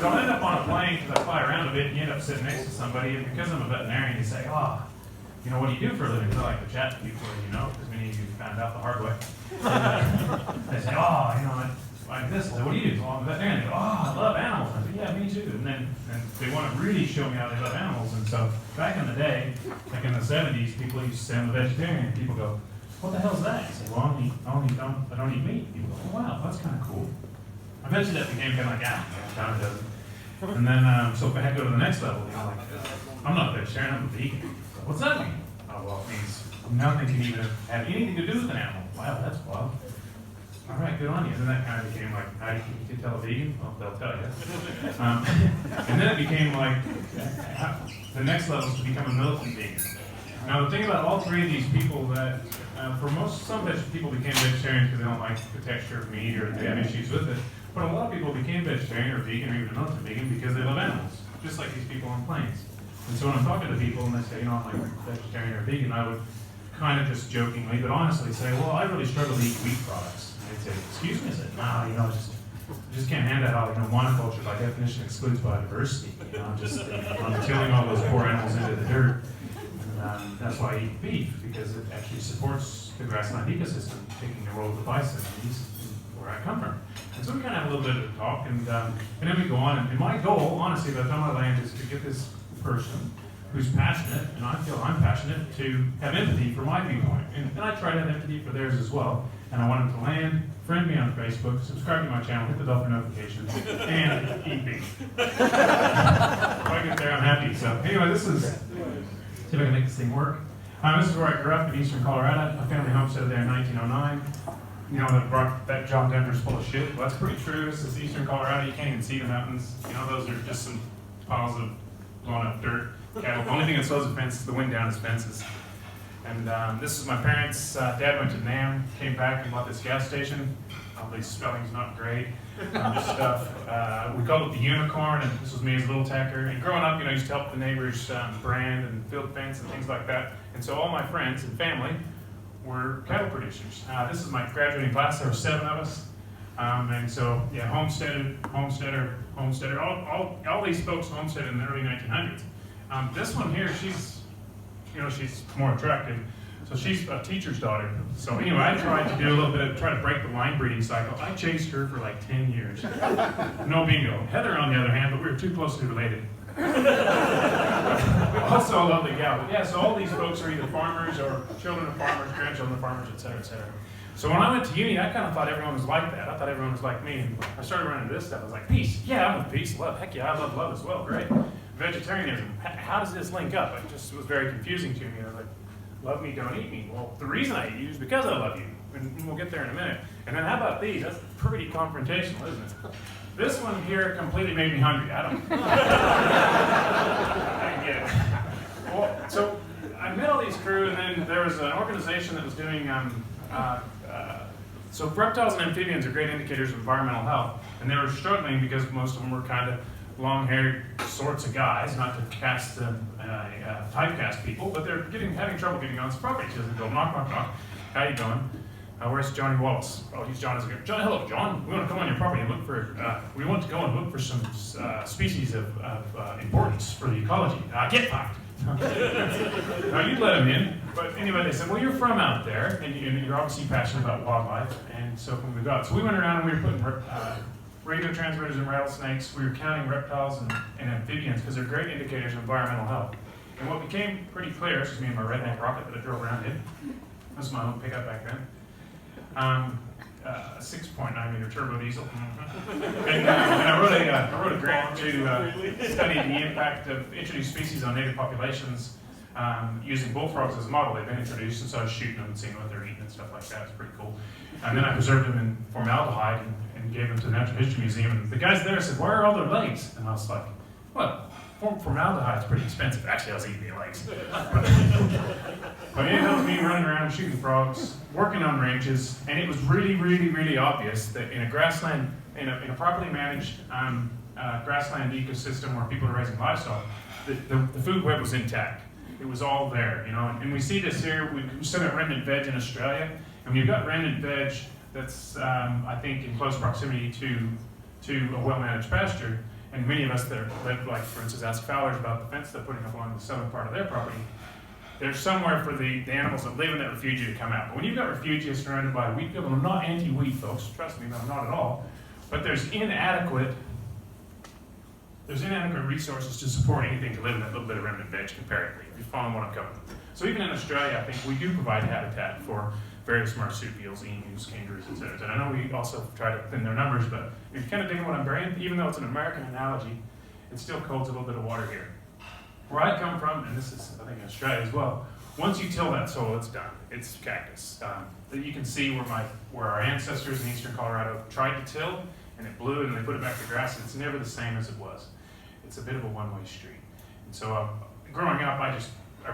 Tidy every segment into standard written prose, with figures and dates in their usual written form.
Because I'll end up on a plane because I fly around a bit and you end up sitting next to somebody, and because I'm a veterinarian, you say, oh, you know, what do you do for a living? Because I like to chat to people, you know, because many of you found out the hard way. They say, oh, you know, like this. I say, what do you do? Well, I'm a veterinarian. They go, oh, I love animals. I say, yeah, me too. And then they want to really show me how they love animals. And so back in the day, like in the 70s, people used to say I'm a vegetarian. And people go, what the hell is that? You say, well, I don't eat meat. People go, oh, wow, that's kind of cool. Eventually that became kind of like, kind of doesn't. And then, so if I had to go to the next level, you know, like, I'm not a vegetarian, I'm a vegan. So what's that mean? Oh, well, it means nothing can even have anything to do with an animal. Wow, that's wild. All right, good on you. And then that kind of became like, how do you tell a vegan? Well, they'll tell you. And then it became like, the next level is to become a militant vegan. Now the thing about all three of these people that, some people became vegetarians because they don't like the texture of meat or they have issues with it. But a lot of people became vegetarian or vegan or even a militant vegan because they love animals, just like these people on planes. And so when I'm talking to people and they say, you know, I'm like vegetarian or vegan, I would kind of just jokingly, but honestly say, well, I really struggle to eat wheat products. And they'd say, excuse me? I said, no, you know, just can't handle how, you know, monoculture by definition excludes biodiversity. You know, I'm killing all those poor animals into the dirt. And that's why I eat beef, because it actually supports the grassland ecosystem, taking the role of the bison. Where I come from. And so we kind of have a little bit of a talk, and then we go on. And my goal, honestly, by the time I land, is to get this person who's passionate, and I feel I'm passionate, to have empathy for my viewpoint. And I try to have empathy for theirs as well. And I want them to land, friend me on Facebook, subscribe to my channel, hit the bell for notifications, and eat beef. If I get there, I'm happy. So anyway, this is, see if I can make this thing work. This is where I grew up in eastern Colorado. My family homesteaded there in 1909. You know, that John Denver's full of shit. Well, that's pretty true. This is eastern Colorado. You can't even see the mountains. You know, those are just some piles of blown up dirt. Cattle. The only thing that slows the fence is the wind down his fences. And this is my parents. Dad went to NAM, came back and bought this gas station. Probably spelling's not great. This stuff. We called it the Unicorn, and this was me as a little tacker. And growing up, you know, I used to help the neighbors brand and field fence and things like that. And so all my friends and family were cattle producers. This is my graduating class. There were 7 of us. And so, yeah, homesteader. All these folks homesteaded in the early 1900s. This one here, she's more attractive. So she's a teacher's daughter. So anyway, I tried to do a little bit, try to break the line breeding cycle. I chased her for like 10 years. No bingo. Heather, on the other hand, but we were too closely related. Also a lovely gal. But yeah, so all these folks are either farmers or children of farmers, grandchildren of farmers, et cetera, et cetera. So when I went to uni, I kind of thought everyone was like that. I thought everyone was like me. And I started running into this stuff. I was like, peace. Yeah, I'm with peace. Love. Heck yeah, I love love as well. Great. Vegetarianism. How does this link up? It just was very confusing to me. I was like, love me, don't eat me. Well, the reason I eat you is because I love you. And we'll get there in a minute. And then how about these? That's pretty confrontational, isn't it? This one here completely made me hungry. I don't get it. Well, so I met all these crew, and then there was an organization that was doing, so reptiles and amphibians are great indicators of environmental health, and they were struggling because most of them were kind of long-haired sorts of guys, not to cast typecast people, but they're having trouble getting on this property. So they go, knock, knock, knock. How you doing? Where's Johnny Wallace? Oh, John is good. John, hello, John. We want to come on your property and look for. We want to go and look for some species of importance for the ecology. Get fucked. Now you let him in, but anyway, they said, well, you're from out there, and you're obviously passionate about wildlife, and so can we go out? So we went around and we were putting radio transmitters in rattlesnakes. We were counting reptiles and amphibians because they're great indicators of environmental health. And what became pretty clear, this is me and my redneck rocket that I drove around in. This is my own pickup back then. 6.9 meter turbo diesel. And I wrote a grant to study the impact of introduced species on native populations using bullfrogs as a model. They've been introduced, and so I was shooting them and seeing what they're eating and stuff like that. It's pretty cool. And then I preserved them in formaldehyde and gave them to the Natural History Museum. And the guys there said, where are all their legs? And I was like, well, formaldehyde's pretty expensive. Actually, I was eating the legs. But it was me running around shooting frogs, working on ranches, and it was really, really, really obvious that in a grassland, in a properly managed grassland ecosystem where people are raising livestock, the food web was intact. It was all there, you know. And we see this here. We still got remnant veg in Australia, and we've got remnant veg that's, I think, in close proximity to a well-managed pasture. And many of us that live, like for instance, ask Fowlers about the fence they're putting up along the southern part of their property. There's somewhere for the animals that live in that refugia to come out. But when you've got refugia surrounded by wheat field, and I'm not anti-wheat, folks, trust me, no, not at all. But there's inadequate resources to support anything to live in that little bit of remnant veg comparatively, if you're following what I'm covering. So even in Australia, I think we do provide habitat for various marsupials, emus, kangaroos, etc. And I know we also try to thin their numbers, but if you kind of dig what I'm burying, even though it's an American analogy, it still holds a little bit of water here. Where I come from, and this is, I think, in Australia as well, once you till that soil, it's done. It's cactus. You can see where our ancestors in eastern Colorado tried to till, and it blew, and they put it back to grass, and it's never the same as it was. It's a bit of a one-way street. And so growing up, I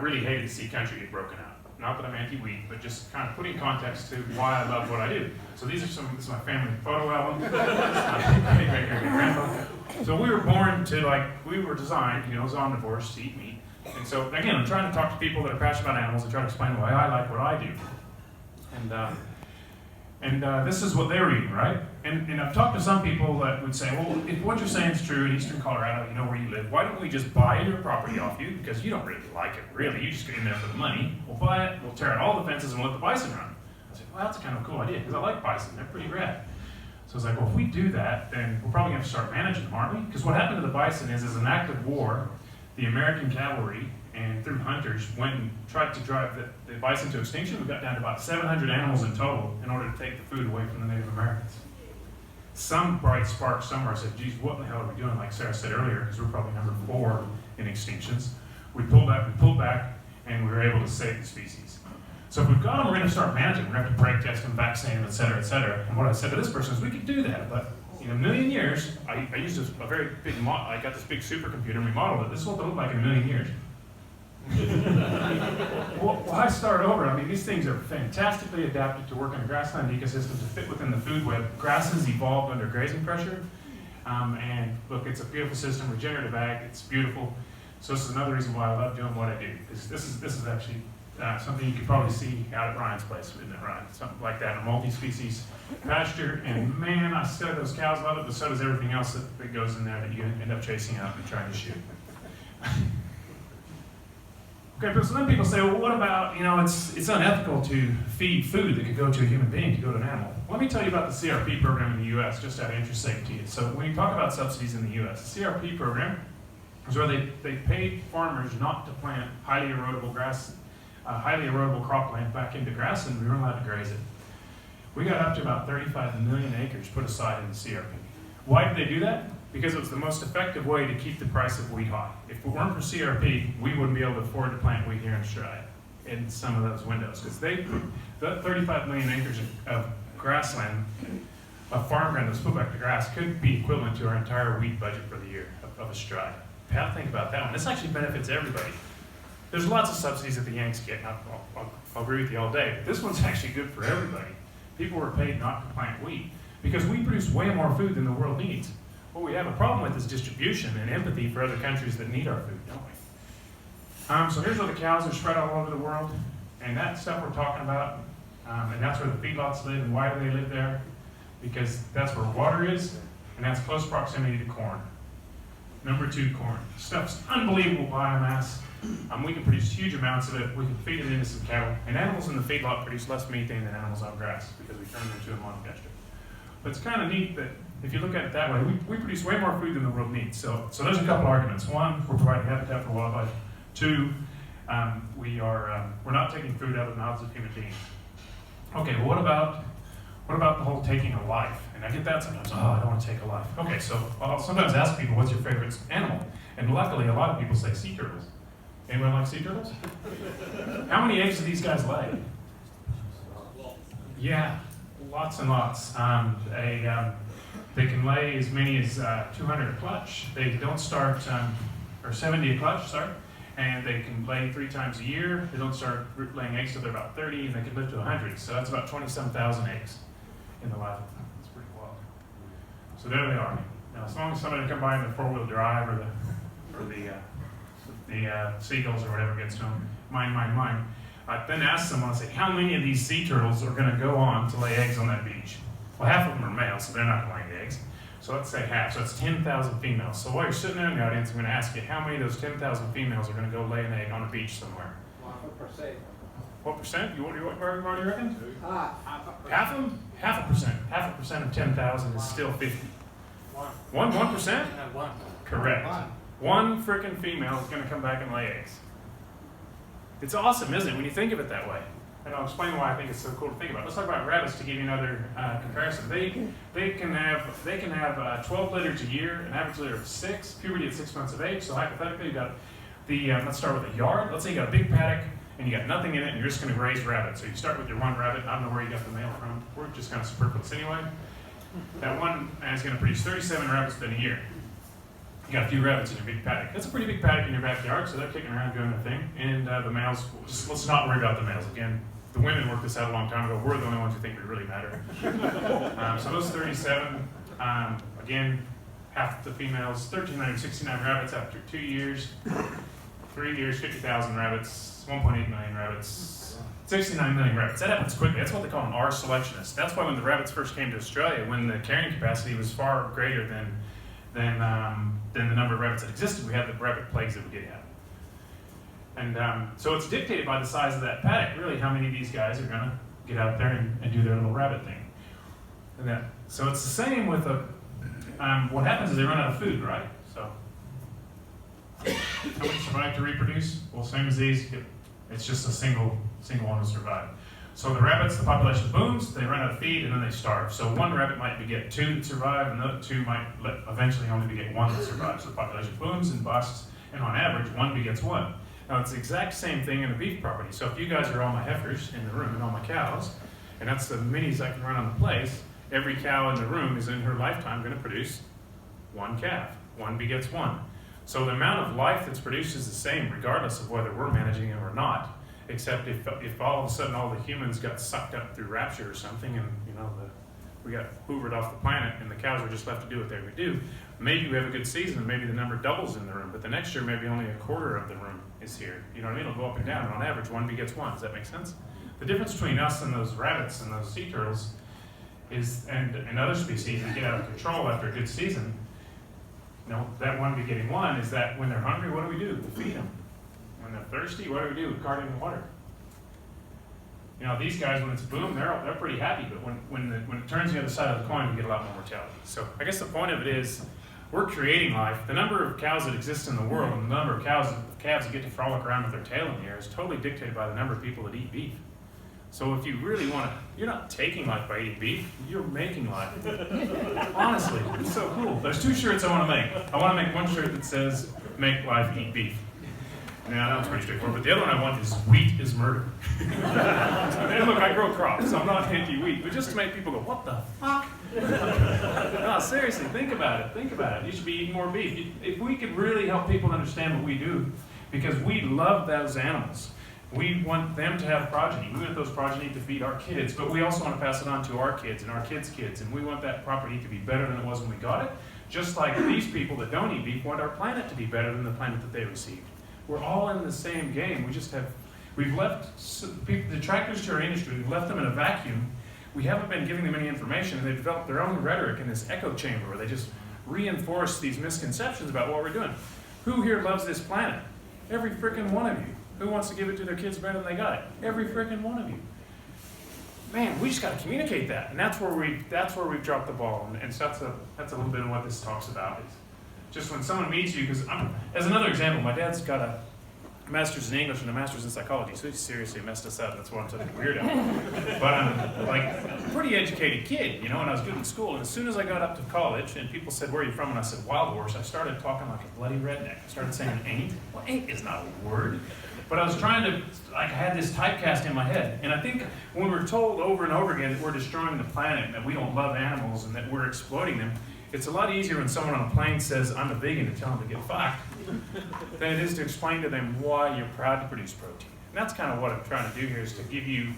really hated to see country get broken out. Not that I'm anti-wheat, but just kind of putting context to why I love what I do. So this is my family photo album. This is my great-great-great-grandpa. So we were born to, we were designed, as omnivores to eat meat. And so, again, I'm trying to talk to people that are passionate about animals and try to explain why I like what I do. And this is what they're eating, right? And I've talked to some people that would say, well, if what you're saying is true in eastern Colorado, you know where you live, why don't we just buy your property off you? Because you don't really like it, really. You just get in there for the money. We'll buy it, we'll tear out all the fences, and we'll let the bison run. I said, well, that's a kind of a cool idea, because I like bison. They're pretty rad. So I was like, well, if we do that, then we're probably going to start managing them, aren't we? Because what happened to the bison is, as an act of war, the American cavalry and through hunters went and tried to drive the bison to extinction. We got down to about 700 animals in total in order to take the food away from the Native Americans. Some bright spark somewhere said, geez, what in the hell are we doing? Like Sarah said earlier, because we're probably number 4 in extinctions. We pulled back, and we were able to save the species. So if we've got them, we're going to start managing. We're going to have to break test them, vaccinate them, et cetera, et cetera. And what I said to this person is, we could do that, but in a million years, I used a very big model. I got this big supercomputer, and we modeled it. This is what they look like in a million years. Why start over? I mean, these things are fantastically adapted to work in a grassland ecosystem to fit within the food web. Grasses evolved under grazing pressure. And look, it's a beautiful system, regenerative ag, it's beautiful. So this is another reason why I love doing what I do. This is actually something you could probably see out at Ryan's place, isn't it, Ryan? Something like that, a multi-species pasture. And man, I said those cows love it, but so does everything else that goes in there that you end up chasing out and trying to shoot. Okay, so then people say, well, what about, it's unethical to feed food that could go to a human being to go to an animal. Let me tell you about the CRP program in the U.S., just out of interest sake to you. So when you talk about subsidies in the U.S., the CRP program is where they paid farmers not to plant highly erodible cropland back into grass, and we weren't allowed to graze it. We got up to about 35 million acres put aside in the CRP. Why did they do that? Because it was the most effective way to keep the price of wheat high. If it weren't for CRP, we wouldn't be able to afford to plant wheat here in Australia in some of those windows. Because that 35 million acres of grassland, of farmland that's put back to grass, could be equivalent to our entire wheat budget for the year of Australia. Have to think about that one. This actually benefits everybody. There's lots of subsidies that the Yanks get. I'll agree with you all day. But this one's actually good for everybody. People were paid not to plant wheat because we produce way more food than the world needs. What we have a problem with is distribution and empathy for other countries that need our food, don't we? So here's where the cows are spread all over the world, and that stuff we're talking about, and that's where the feedlots live, and why do they live there? Because that's where water is, and that's close proximity to corn. Number 2, corn. Stuff's unbelievable biomass. We can produce huge amounts of it. We can feed it into some cattle, and animals in the feedlot produce less methane than animals on grass because we turn them into a monopesture. But it's kind of neat that if you look at it that way, we produce way more food than the world needs. So there's a couple arguments. 1, we're providing habitat for wildlife. 2, we're not taking food out of the mouths of human beings. Okay, well, what about the whole taking a life? And I get that sometimes. Oh, I don't want to take a life. Okay, so I'll sometimes ask people, what's your favorite animal? And luckily, a lot of people say sea turtles. Anyone like sea turtles? How many eggs do these guys lay? Yeah, lots and lots. They can lay as many as 200 a clutch. They don't start, or 70 a clutch, sorry. And they can lay 3 times a year. They don't start laying eggs till they're about 30, and they can live to 100. So that's about 20-some thousand eggs in the life of them. That's pretty wild. So there they are. Now, as long as somebody can come by in the 4-wheel drive or the seagulls or whatever gets to them, mine. I then ask someone, I say, how many of these sea turtles are going to go on to lay eggs on that beach? Well, half of them are males, so they're not going to lay eggs. So let's say half, so that's 10,000 females. So while you're sitting there in the audience, I'm going to ask you how many of those 10,000 females are going to go lay an egg on a beach somewhere? 1%. What percent? You reckon? Half a percent. Half a percent. Half a percent of 10,000 is still 50. 1%? One. Correct. One freaking female is going to come back and lay eggs. It's awesome, isn't it, when you think of it that way? And I'll explain why I think it's so cool to think about. Let's talk about rabbits to give you another comparison. They can have 12 litters a year, an average litter of 6, puberty at 6 months of age. So hypothetically, you got the let's start with a yard. Let's say you got a big paddock and you got nothing in it, and you're just going to raise rabbits. So you start with your one rabbit. I don't know where you got the male from. We're just kind of superfluous anyway. That one is going to produce 37 rabbits within a year. You got a few rabbits in your big paddock. That's a pretty big paddock in your backyard, so they're kicking around doing their thing. And the males, let's not worry about the males. Again, the women worked this out a long time ago. We're the only ones who think we really matter. So those 37, again, half the females, 1,369 rabbits after 2 years, 3 years, 50,000 rabbits, 1.8 million rabbits, 69 million rabbits. That happens quickly. That's what they call an R selectionist. That's why when the rabbits first came to Australia, when the carrying capacity was far greater than the number of rabbits that existed, we had the rabbit plagues that we did have. And so it's dictated by the size of that paddock, really, how many of these guys are going to get out there and do their little rabbit thing. So it's the same with what happens is they run out of food, right? So how many survive to reproduce? Well, same as these, it's just a single one will survive. So the rabbits, the population booms, they run out of feed, and then they starve. So one rabbit might beget 2 that survive, and the other 2 might eventually only beget 1 that survives. So the population booms and busts, and on average, 1 begets 1. Now, it's the exact same thing in a beef property. So if you guys are all my heifers in the room and all my cows, and that's the minis I can run on the place, every cow in the room is in her lifetime going to produce 1 calf. 1 begets 1. So the amount of life that's produced is the same, regardless of whether we're managing it or not. Except if all of a sudden all the humans got sucked up through rapture or something, and we got hoovered off the planet, and the cows were just left to do what they would do, maybe we have a good season, and maybe the number doubles in the room, but the next year maybe only a quarter of the room is here. You know what I mean? It'll go up and down, and on average 1 begets 1. Does that make sense? The difference between us and those rabbits and those sea turtles is, and other species that get out of control after a good season, that 1 begetting 1 is that when they're hungry, what do? We feed them. When they're thirsty, what do? We cart in water. These guys, when it's boom, they're pretty happy, but when it turns the other side of the coin, we get a lot more mortality. So I guess the point of it is, we're creating life. The number of cows that exist in the world and the number of calves that get to frolic around with their tail in the air is totally dictated by the number of people that eat beef. So if you really want to, you're not taking life by eating beef, you're making life. Honestly, it's so cool. There's 2 shirts I want to make. I want to make one shirt that says, "Make life, eat beef." Now, that was pretty straightforward, but the other one I want is "Wheat is murder." And look, I grow crops, so I'm not anti-wheat, but just to make people go, "What the fuck?" No, seriously, think about it. Think about it. You should be eating more beef. If we could really help people understand what we do, because we love those animals. We want them to have progeny. We want those progeny to feed our kids, but we also want to pass it on to our kids and our kids' kids, and we want that property to be better than it was when we got it, just like these people that don't eat beef want our planet to be better than the planet that they received. We're all in the same game. We've left the detractors to our industry, we've left them in a vacuum. We haven't been giving them any information, and they've developed their own rhetoric in this echo chamber where they just reinforce these misconceptions about what we're doing. Who here loves this planet? Every frickin' one of you. Who wants to give it to their kids better than they got it? Every frickin' one of you. Man, we just got to communicate that, and that's where we've dropped the ball, and so that's a little bit of what this talks about. Just when someone meets you, because as another example, my dad's got a master's in English and a master's in psychology, so he seriously messed us up. That's why I'm such a weirdo. But I'm a pretty educated kid, and I was good in school. And as soon as I got up to college and people said, "Where are you from?" and I said, "Wild Horse," I started talking like a bloody redneck. I started saying "ain't." Well, ain't is not a word. But I was trying to, I had this typecast in my head. And I think when we're told over and over again that we're destroying the planet and that we don't love animals and that we're exploiting them, it's a lot easier when someone on a plane says, "I'm a vegan," to tell them to get fucked, than it is to explain to them why you're proud to produce protein. And that's kind of what I'm trying to do here, is to give you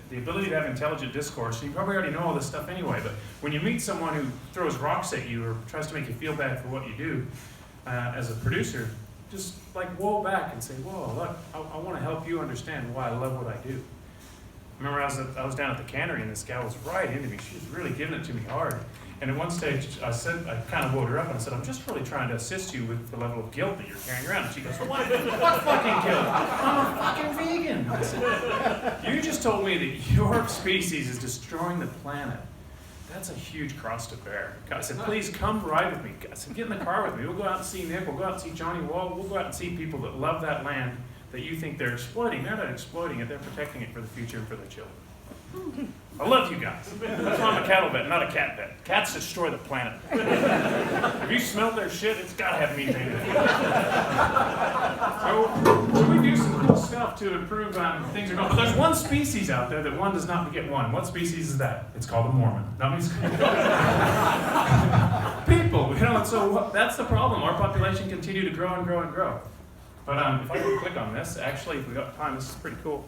the ability to have intelligent discourse. And you probably already know all this stuff anyway, but when you meet someone who throws rocks at you or tries to make you feel bad for what you do as a producer, just whoa back and say, "Whoa, look, I want to help you understand why I love what I do." remember I was down at the cannery and this gal was right into me. She was really giving it to me hard. And at one stage, I kind of woke her up and I said, I'm just really trying to assist you with the level of guilt that you're carrying around. And she goes, what fucking guilt? I'm a fucking vegan. I said, you just told me that your species is destroying the planet. That's a huge cross to bear. I said, please come ride with me. I said, get in the car with me. We'll go out and see Nick. We'll go out and see Johnny Wall. We'll go out and see people that love that land that you think they're exploiting. They're not exploiting it. They're protecting it for the future and for their children. I love you guys. That's why I'm a cattle vet, not a cat vet. Cats destroy the planet. Have you smelled their shit? It's got to have methane in it. So we do some cool stuff to improve things are going. But there's one species out there that one does not get one. What species is that? It's called a Mormon. That means people. And so that's the problem. Our population continue to grow and grow and grow. But if I can click on this, actually, if we got time, this is pretty cool.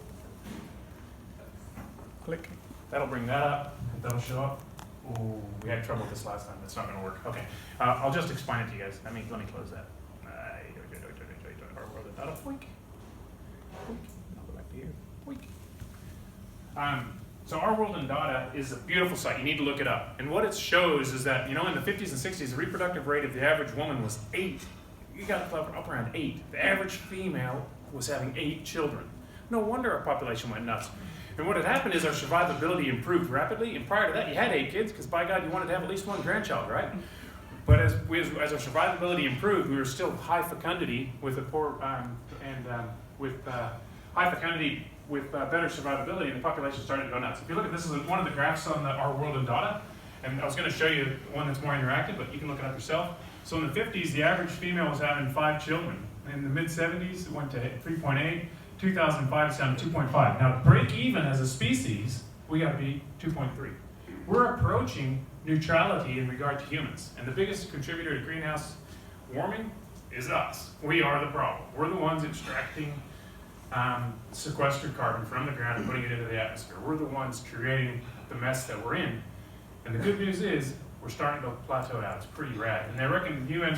Click. That'll bring that up. That'll show up. Oh, we had trouble with this last time. It's not going to work. Okay. I'll just explain it to you guys. Let me close that. Our world data. I'll go back to here. So our world in data is a beautiful site. You need to look it up. And what it shows is that, in the 50s and 60s, the reproductive rate of the average woman was 8. You got up around 8. The average female was having 8 children. No wonder our population went nuts. And what had happened is our survivability improved rapidly, and prior to that you had 8 kids, because by God you wanted to have at least one grandchild, right? But as our survivability improved, we were still high fecundity with a poor, high fecundity with better survivability, and the population started to go nuts. If you look at this, is one of the graphs on our world in data, and I was going to show you one that's more interactive, but you can look it up yourself. So in the 50s, the average female was having 5 children. In the mid-70s, it went to 3.8. 2005, it's down to 2.5. Now, to break even as a species, we got to be 2.3. We're approaching neutrality in regard to humans. And the biggest contributor to greenhouse warming is us. We are the problem. We're the ones extracting sequestered carbon from the ground and putting it into the atmosphere. We're the ones creating the mess that we're in. And the good news is, we're starting to plateau out. It's pretty rad. And they reckon the UN's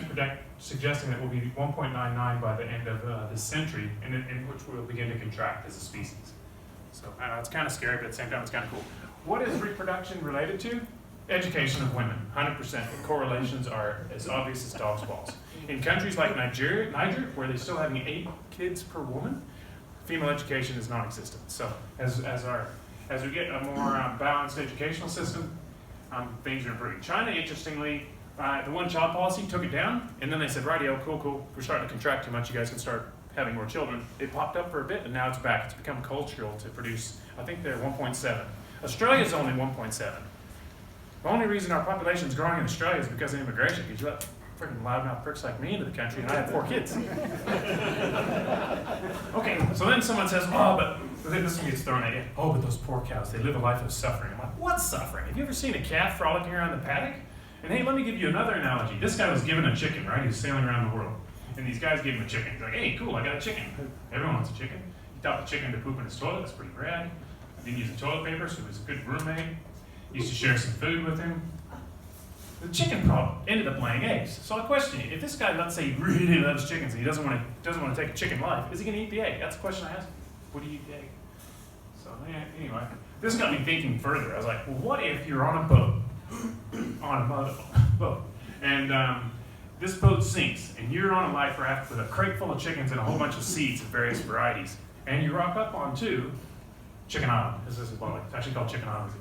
suggesting that we'll be 1.99 by the end of this century, in which we'll begin to contract as a species. So it's kind of scary, but at the same time, it's kind of cool. What is reproduction related to? Education of women, 100%. The correlations are as obvious as dog's balls. In countries like Niger, where they're still having 8 kids per woman, female education is non-existent. So as we get a more balanced educational system, things are improving. China, interestingly, the one-child policy took it down, and then they said, rightio, cool, we're starting to contract too much, you guys can start having more children. It popped up for a bit, and now it's back. It's become cultural to produce, I think they're 1.7. Australia's only 1.7. The only reason our population is growing in Australia is because of immigration, because you let freaking loudmouth pricks like me into the country, and I have 4 kids. Okay, so then someone says, but this one gets thrown at you. Oh, but those poor cows, they live a life of suffering. I'm like, what suffering? Have you ever seen a calf frolicking around the paddock? And hey, let me give you another analogy. This guy was given a chicken, right? He was sailing around the world. And these guys gave him a chicken. He's like, hey, cool, I got a chicken. Everyone wants a chicken. He taught the chicken to poop in his toilet. That's pretty rad. Didn't use the toilet paper, so he was a good roommate. Used to share some food with him. The chicken problem ended up laying eggs. So I question you, if this guy, let's say, really loves chickens and he doesn't want to take a chicken life, is he going to eat the egg? That's the question I asked him. Would he eat the egg? So anyway, this got me thinking further. I was like, well, what if you're on a boat, and this boat sinks, and you're on a life raft with a crate full of chickens and a whole bunch of seeds of various varieties, and you rock up onto Chicken Island. This is well, it's actually called Chicken Island.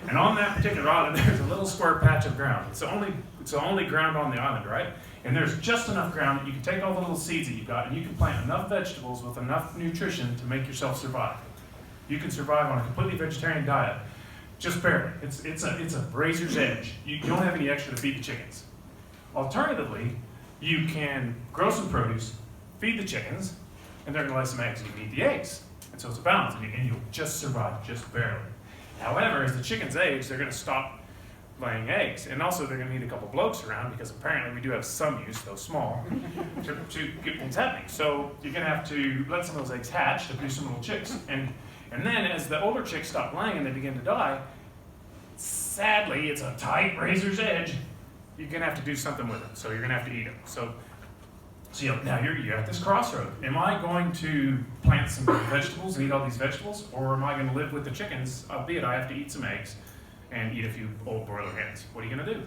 And on that particular island, there's a little square patch of ground. It's the only ground on the island, right? And there's just enough ground that you can take all the little seeds that you've got, and you can plant enough vegetables with enough nutrition to make yourself survive. You can survive on a completely vegetarian diet, just barely. It's a razor's edge. You don't have any extra to feed the chickens. Alternatively, you can grow some produce, feed the chickens, and they're going to lay some eggs, and you can eat the eggs. And so it's a balance, and you'll just survive, just barely. However, as the chickens age, they're going to stop laying eggs. And also, they're going to need a couple blokes around, because apparently we do have some use, though small, to get things happening. So you're going to have to let some of those eggs hatch to produce some little chicks. And then as the older chicks stop laying and they begin to die, sadly, it's a tight razor's edge. You're going to have to do something with them. So you're going to have to eat them. So So now you're at this crossroad. Am I going to plant some vegetables and eat all these vegetables, or am I going to live with the chickens, albeit I have to eat some eggs and eat a few old broiler hens? What are you going to do?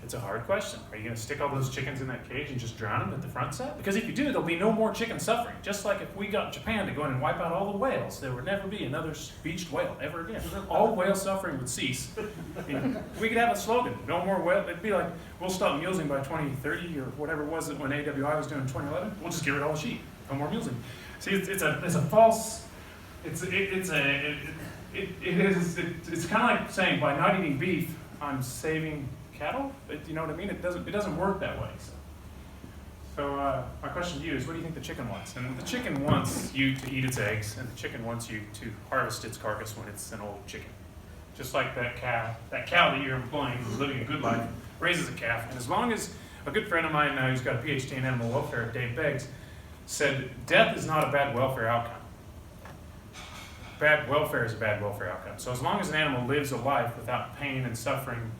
It's a hard question. Are you going to stick all those chickens in that cage and just drown them at the front set? Because if you do, there'll be no more chicken suffering. Just like if we got Japan to go in and wipe out all the whales, there would never be another beached whale ever again. All whale suffering would cease. And we could have a slogan, no more whale. It'd be like, we'll stop mulesing by 2030 or whatever it was when AWI was doing in 2011. We'll just get rid of all the sheep. No more mulesing. See, it's a false, it's kind of like saying by not eating beef, I'm saving cattle. You know what I mean? It doesn't work that way. So my question to you is, what do you think the chicken wants? And the chicken wants you to eat its eggs, and the chicken wants you to harvest its carcass when it's an old chicken. Just like that cow that you're employing, who's living a good life, raises a calf, and as long as a good friend of mine who's got a PhD in animal welfare, Dave Beggs, said death is not a bad welfare outcome. Bad welfare is a bad welfare outcome. So as long as an animal lives a life without pain and suffering,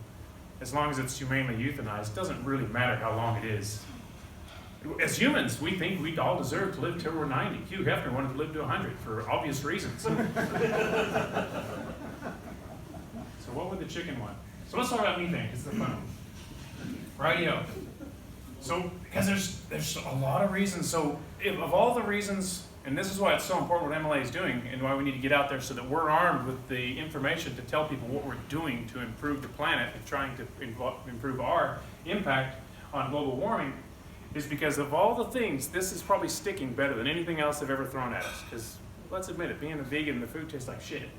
as long as it's humanely euthanized, it doesn't really matter how long it is. As humans, we think we all deserve to live till we're 90. Hugh Hefner wanted to live to 100 for obvious reasons. So what would the chicken want? So let's talk about methane, because it's the fun one. Rightio. So, because there's a lot of reasons. So, of all the reasons, and this is why it's so important what MLA is doing, and why we need to get out there so that we're armed with the information to tell people what we're doing to improve the planet and trying to improve our impact on global warming, is because of all the things, this is probably sticking better than anything else they've ever thrown at us. Because let's admit it, being a vegan, the food tastes like shit.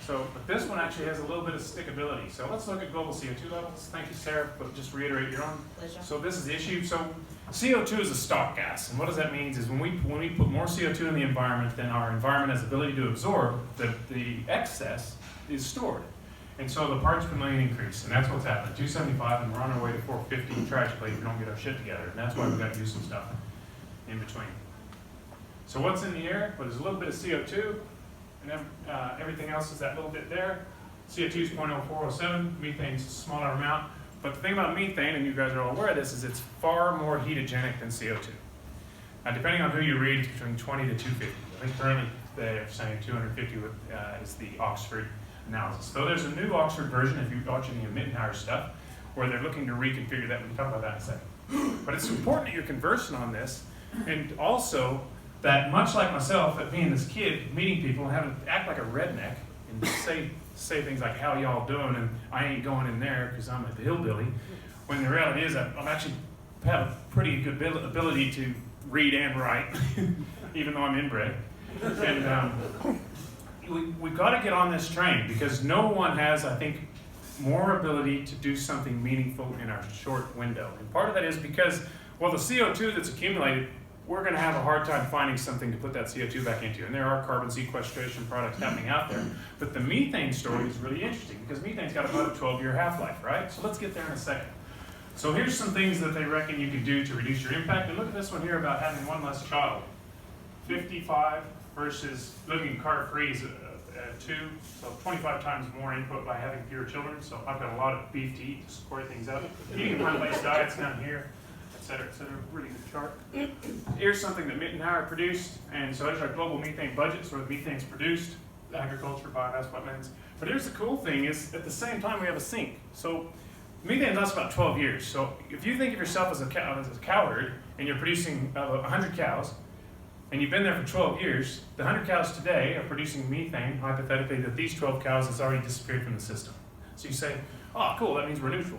So, but this one actually has a little bit of stickability. So let's look at global CO2 levels. Thank you, Sarah, but just reiterate your own. Pleasure. So this is the issue. So CO2 is a stock gas, and what does that mean is when we put more CO2 in the environment than our environment has the ability to absorb, the excess is stored. And so the parts per million increase, and that's what's happening. 275, and we're on our way to 450, tragically, if we don't get our shit together. And that's why we've got to do some stuff in between. So what's in the air? Well, there's a little bit of CO2, and then everything else is that little bit there. CO2 is 0.0407, methane's a smaller amount. But the thing about methane, and you guys are all aware of this, is it's far more heatogenic than CO2. Now, depending on who you read, it's between 20 to 250. I think currently they're saying 250 is the Oxford analysis. So there's a new Oxford version, if you're watching the Methane stuff, where they're looking to reconfigure that. We can talk about that in a second. But it's important that you're conversant on this, and also that much like myself, that being this kid, meeting people and having to act like a redneck and say things like, how y'all doing, and I ain't going in there because I'm a hillbilly, when the reality is I'm actually have a pretty good ability to read and write, even though I'm inbred. And we've got to get on this train, because no one has, I think, more ability to do something meaningful in our short window. And part of that is because, well, the CO2 that's accumulated, we're going to have a hard time finding something to put that CO2 back into. And there are carbon sequestration products happening out there. But the methane story is really interesting, because methane's got about a 12-year half-life, right? So let's get there in a second. So here's some things that they reckon you can do to reduce your impact. And look at this one here about having one less child. 55 versus living car-free is 2, so 25 times more input by having fewer children. So I've got a lot of beef to eat to support things up. Eating a plant-based diet's down here, et cetera, really good chart. Here's something that Mitt and Howard produced, and so there's our global methane budgets where the methane's produced, agriculture, biomass, wetlands. But here's the cool thing is, at the same time we have a sink. So methane lasts about 12 years. So if you think of yourself as a cow herd, and you're producing 100 cows, and you've been there for 12 years, the 100 cows today are producing methane, hypothetically, that these 12 cows has already disappeared from the system. So you say, oh, cool, that means we're neutral.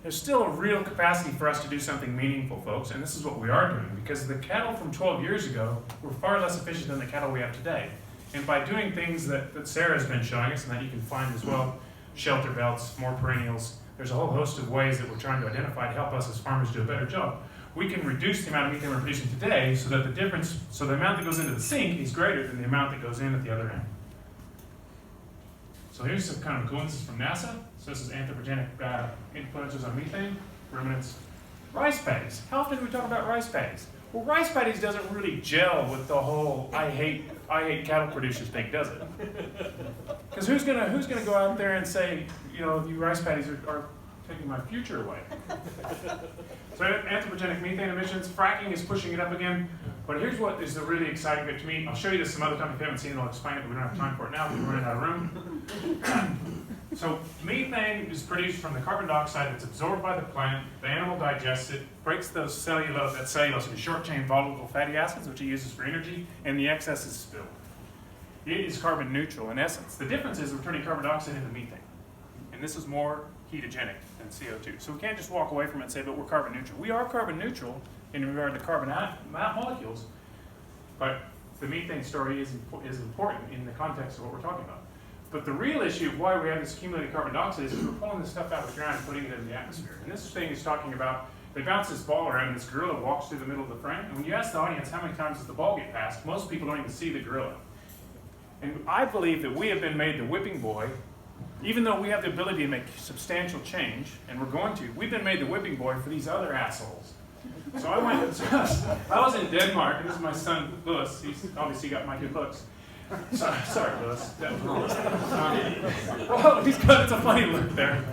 There's still a real capacity for us to do something meaningful, folks, and this is what we are doing, because the cattle from 12 years ago were far less efficient than the cattle we have today. And by doing things that Sarah's been showing us, and that you can find as well, shelter belts, more perennials, there's a whole host of ways that we're trying to identify to help us as farmers do a better job. We can reduce the amount of methane we're producing today so that the amount that goes into the sink is greater than the amount that goes in at the other end. So here's some kind of coincidences from NASA. So this is anthropogenic influences on methane, ruminants. Rice paddies. How often do we talk about rice paddies? Well, rice paddies doesn't really gel with the whole I hate cattle producers thing, does it? Because who's gonna go out there and say, you know, you rice paddies are taking my future away. So anthropogenic methane emissions, fracking is pushing it up again. But here's what is the really exciting bit to me. I'll show you this some other time. If you haven't seen it, I'll explain it, but we don't have time for it now because we're running out of room. So methane is produced from the carbon dioxide that's absorbed by the plant. The animal digests it, breaks that cellulose into short-chain volatile fatty acids, which it uses for energy, and the excess is spilled. It is carbon neutral in essence. The difference is we're turning carbon dioxide into methane. And this is more ketogenic than CO2. So we can't just walk away from it and say, but we're carbon neutral. We are carbon neutral in regard to carbon molecules, but the methane story is important in the context of what we're talking about. But the real issue of why we have this accumulated carbon dioxide is we're pulling this stuff out of the ground and putting it in the atmosphere. And this thing is talking about, they bounce this ball around and this gorilla walks through the middle of the frame. And when you ask the audience how many times does the ball get passed, most people don't even see the gorilla. And I believe that we have been made the whipping boy, even though we have the ability to make substantial change, and we're going to, we've been made the whipping boy for these other assholes. So I was in Denmark, and this is my son, Louis. He's obviously got my good looks. Sorry, Louis. That was wrong. Well, he's got, it's a funny look there.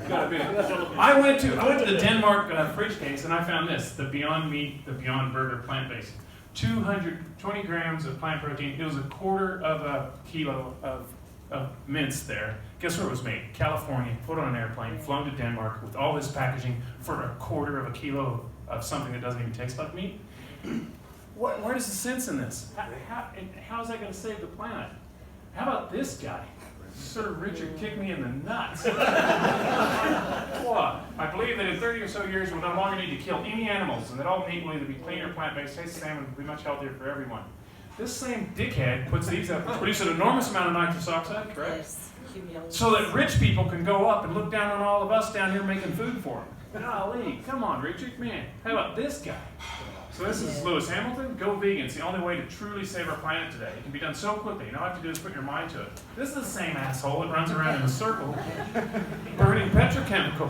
I went to the Denmark fridge case, and I found this, the Beyond Meat, the Beyond Burger plant-based. 220 grams of plant protein. It was a quarter of a kilo of mince there. Guess where it was made? California, put on an airplane, flown to Denmark with all this packaging for a quarter of a kilo of something that doesn't even taste like meat. Where does the sense in this? How is that going to save the planet? How about this guy? Sir Richard kicked me in the nuts. What? I believe that in 30 or so years we'll no longer need to kill any animals, and that all meat will either be clean or plant-based, taste the same, and be much healthier for everyone. This same dickhead puts these up, produce an enormous amount of nitrous oxide, correct? Yes. So that rich people can go up and look down on all of us down here making food for them. Golly, come on, Richard, man. How about this guy? So this is Lewis Hamilton. Go vegan. It's the only way to truly save our planet today. It can be done so quickly. You know all you have to do is put your mind to it. This is the same asshole that runs around in a circle burning petrochemical.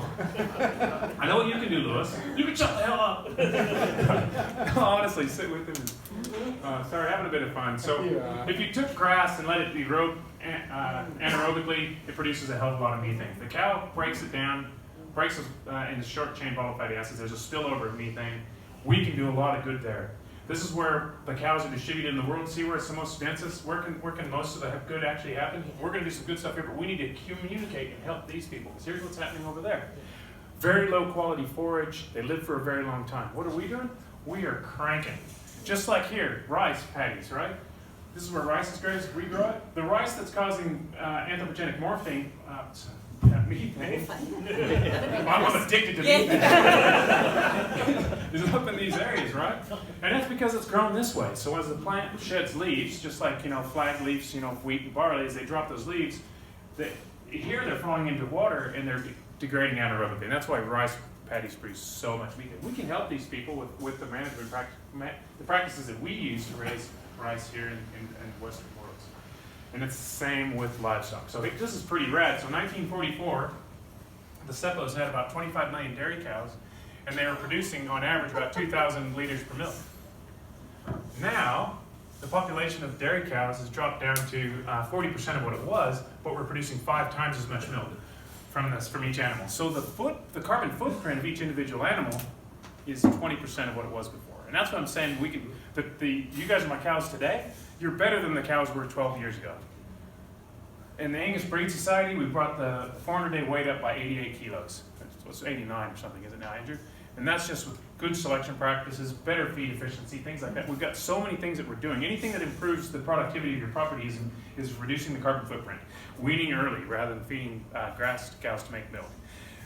I know what you can do, Lewis. You can shut the hell up. Honestly, sit with him. Sorry, having a bit of fun. So if you took grass and let it erode anaerobically, it produces a hell of a lot of methane. The cow breaks it down, breaks it into short-chain volatile fatty acids. There's a spillover of methane. We can do a lot of good there. This is where the cows are distributed in the world. See where it's the most densest? Where can most of the good actually happen? We're going to do some good stuff here, but we need to communicate and help these people. Because here's what's happening over there. Very low quality forage. They live for a very long time. What are we doing? We are cranking. Just like here, rice paddies, right? This is where rice is grown, we grow it. The rice that's causing anthropogenic methane, I'm addicted to methane. Is up in these areas, right? And that's because it's grown this way. So as the plant sheds leaves, just like flag leaves, wheat and barley, as they drop those leaves, here they're falling into water and they're degrading anaerobically. And that's why rice paddies produce so much methane. We can help these people with the management the practices that we use to raise rice here in Western worlds. And it's the same with livestock. So this is pretty rad. So 1944, the Seppos had about 25 million dairy cows, and they were producing, on average, about 2,000 liters per milk. Now, the population of dairy cows has dropped down to 40% of what it was, but we're producing 5 times as much milk from each animal. So the carbon footprint of each individual animal is 20% of what it was before. And that's what I'm saying. You guys are my cows today. You're better than the cows were 12 years ago. In the Angus Breed Society, we brought the 400-day weight up by 88 kilos. It's 89 or something, is it now, Andrew? And that's just with good selection practices, better feed efficiency, things like that. We've got so many things that we're doing. Anything that improves the productivity of your property is reducing the carbon footprint. Weaning early rather than feeding grass to cows to make milk.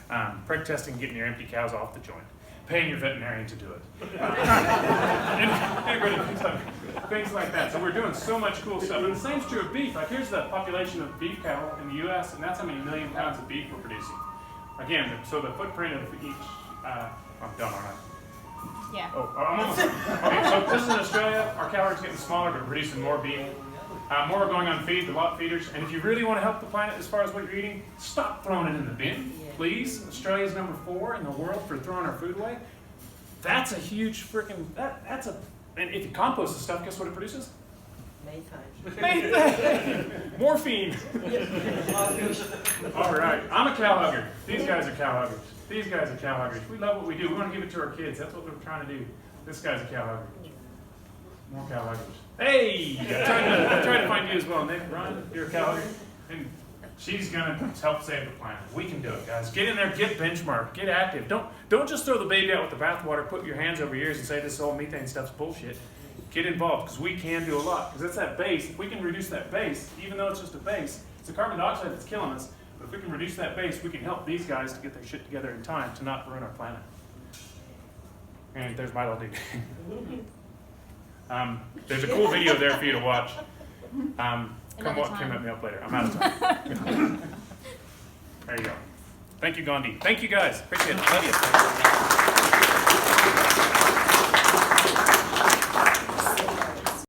Preg testing, getting your empty cows off the joint. Paying your veterinarian to do it. Integrating things like that. So we're doing so much cool stuff. And the same's true of beef. Like here's the population of beef cattle in the U.S., and that's how many million pounds of beef we're producing. Again, so the footprint of each, I'm done, aren't I? Yeah. Oh, I'm almost done. Okay, so this is in Australia. Our calories are getting smaller, but we're producing more beef. More are going on feed, the lot feeders. And if you really want to help the planet as far as what you're eating, stop throwing it in the bin, please. Australia's number 4 in the world for throwing our food away. That's a huge freaking, and if you compost the stuff, guess what it produces? Methane. Morphine. All right, I'm a cow hugger. These guys are cow huggers. These guys are cow huggers. We love what we do. We want to give it to our kids. That's what we're trying to do. This guy's a cow hugger. More cow huggers. Hey! I tried to find you as well, Nick. Ron, you're a cow hugger. And she's going to help save the planet. We can do it, guys. Get in there, get benchmark, get active. Don't just throw the baby out with the bathwater, put your hands over your ears and say this whole methane stuff's bullshit. Get involved, because we can do a lot. Because it's that base. If we can reduce that base, even though it's just a base, it's the carbon dioxide that's killing us. But if we can reduce that base, we can help these guys to get their shit together in time to not ruin our planet. And there's my little dig. There's a cool video there for you to watch. Come at me up later. I'm out of time. There you go. Thank you, Gandhi. Thank you, guys. Appreciate it. Love you.